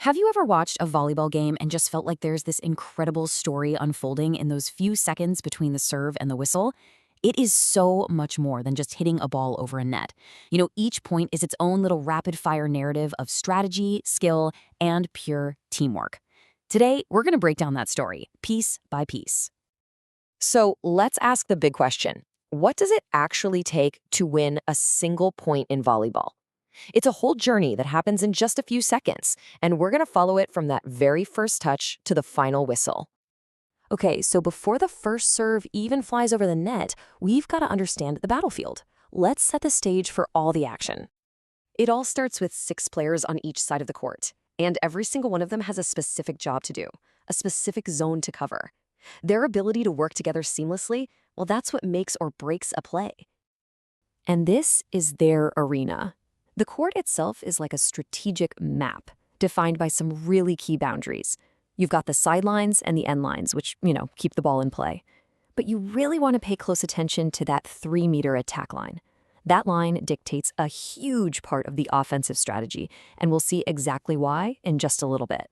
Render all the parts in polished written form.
Have you ever watched a volleyball game and just felt like there's this incredible story unfolding in those few seconds between the serve and the whistle? It is so much more than just hitting a ball over a net. Each point is its own little rapid-fire narrative of strategy, skill, and pure teamwork. Today, we're going to break down that story, piece by piece. So let's ask the big question. What does it actually take to win a single point in volleyball? It's a whole journey that happens in just a few seconds, and we're going to follow it from that very first touch to the final whistle. Okay, so before the first serve even flies over the net, we've got to understand the battlefield. Let's set the stage for all the action. It all starts with 6 players on each side of the court, and every single one of them has a specific job to do, a specific zone to cover. Their ability to work together seamlessly, well, that's what makes or breaks a play. And this is their arena. The court itself is like a strategic map, defined by some really key boundaries. You've got the sidelines and the end lines, which, keep the ball in play. But you really want to pay close attention to that 3-meter attack line. That line dictates a huge part of the offensive strategy, and we'll see exactly why in just a little bit.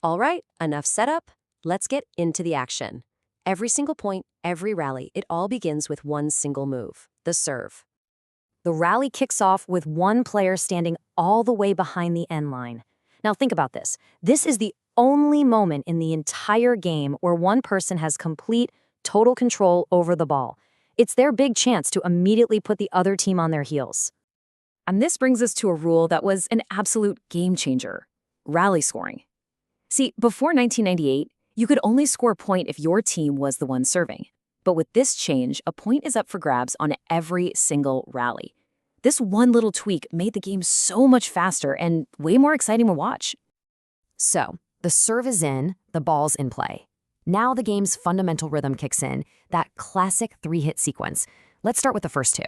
All right, enough setup. Let's get into the action. Every single point, every rally, it all begins with one single move, the serve. The rally kicks off with one player standing all the way behind the end line. Now think about this. This is the only moment in the entire game where one person has complete, total control over the ball. It's their big chance to immediately put the other team on their heels. And this brings us to a rule that was an absolute game changer: rally scoring. See, before 1998, you could only score a point if your team was the one serving. But with this change, a point is up for grabs on every single rally. This one little tweak made the game so much faster and way more exciting to watch. So, the serve is in, the ball's in play. Now the game's fundamental rhythm kicks in, that classic 3-hit sequence. Let's start with the first 2.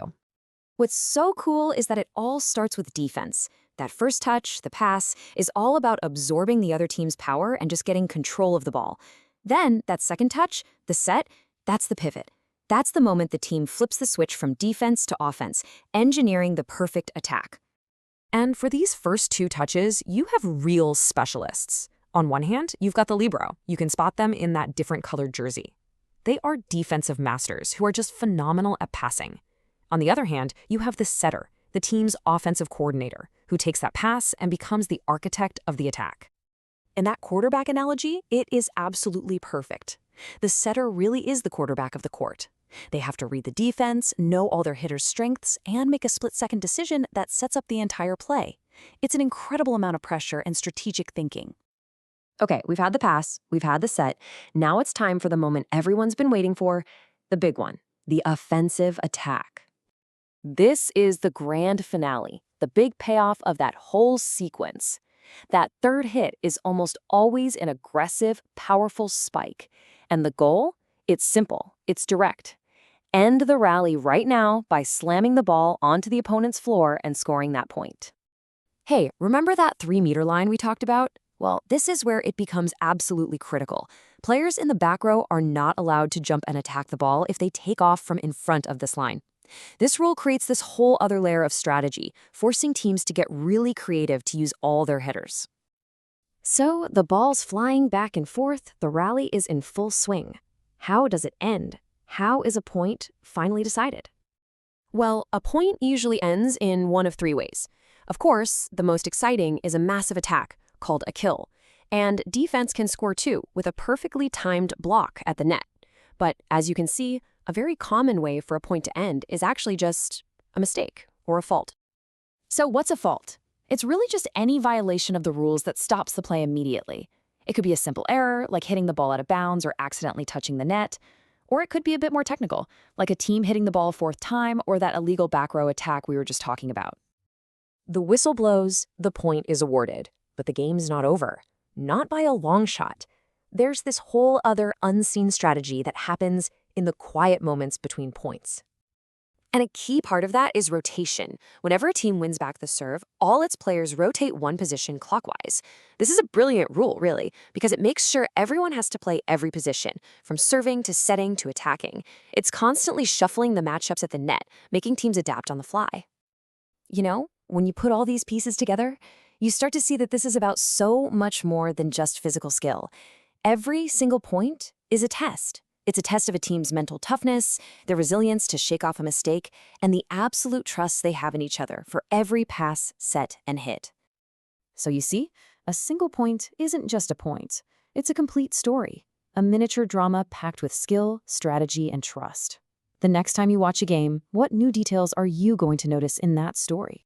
What's so cool is that it all starts with defense. That first touch, the pass, is all about absorbing the other team's power and just getting control of the ball. Then, that second touch, the set, that's the pivot. That's the moment the team flips the switch from defense to offense, engineering the perfect attack. And for these first 2 touches, you have real specialists. On one hand, you've got the libero. You can spot them in that different colored jersey. They are defensive masters who are just phenomenal at passing. On the other hand, you have the setter, the team's offensive coordinator, who takes that pass and becomes the architect of the attack. In that quarterback analogy, it is absolutely perfect. The setter really is the quarterback of the court. They have to read the defense, know all their hitters' strengths, and make a split-second decision that sets up the entire play. It's an incredible amount of pressure and strategic thinking. Okay, we've had the pass, we've had the set. Now it's time for the moment everyone's been waiting for, the big one, the offensive attack. This is the grand finale, the big payoff of that whole sequence. That third hit is almost always an aggressive, powerful spike. And the goal? It's simple. It's direct. End the rally right now by slamming the ball onto the opponent's floor and scoring that point. Hey, remember that 3-meter line we talked about? Well, this is where it becomes absolutely critical. Players in the back row are not allowed to jump and attack the ball if they take off from in front of this line. This rule creates this whole other layer of strategy, forcing teams to get really creative to use all their hitters. So, the ball's flying back and forth, the rally is in full swing. How does it end? How is a point finally decided? Well, a point usually ends in one of 3 ways. Of course, the most exciting is a massive attack, called a kill, and defense can score too, with a perfectly timed block at the net. But as you can see, a very common way for a point to end is actually just a mistake or a fault. So what's a fault? It's really just any violation of the rules that stops the play immediately. It could be a simple error, like hitting the ball out of bounds or accidentally touching the net. Or it could be a bit more technical, like a team hitting the ball a 4th time or that illegal back row attack we were just talking about. The whistle blows, the point is awarded, but the game's not over. Not by a long shot. There's this whole other unseen strategy that happens in the quiet moments between points. And a key part of that is rotation. Whenever a team wins back the serve, all its players rotate one position clockwise. This is a brilliant rule, really, because it makes sure everyone has to play every position, from serving to setting to attacking. It's constantly shuffling the matchups at the net, making teams adapt on the fly. When you put all these pieces together, you start to see that this is about so much more than just physical skill. Every single point is a test. It's a test of a team's mental toughness, their resilience to shake off a mistake, and the absolute trust they have in each other for every pass, set, and hit. So you see, a single point isn't just a point. It's a complete story, a miniature drama packed with skill, strategy, and trust. The next time you watch a game, what new details are you going to notice in that story?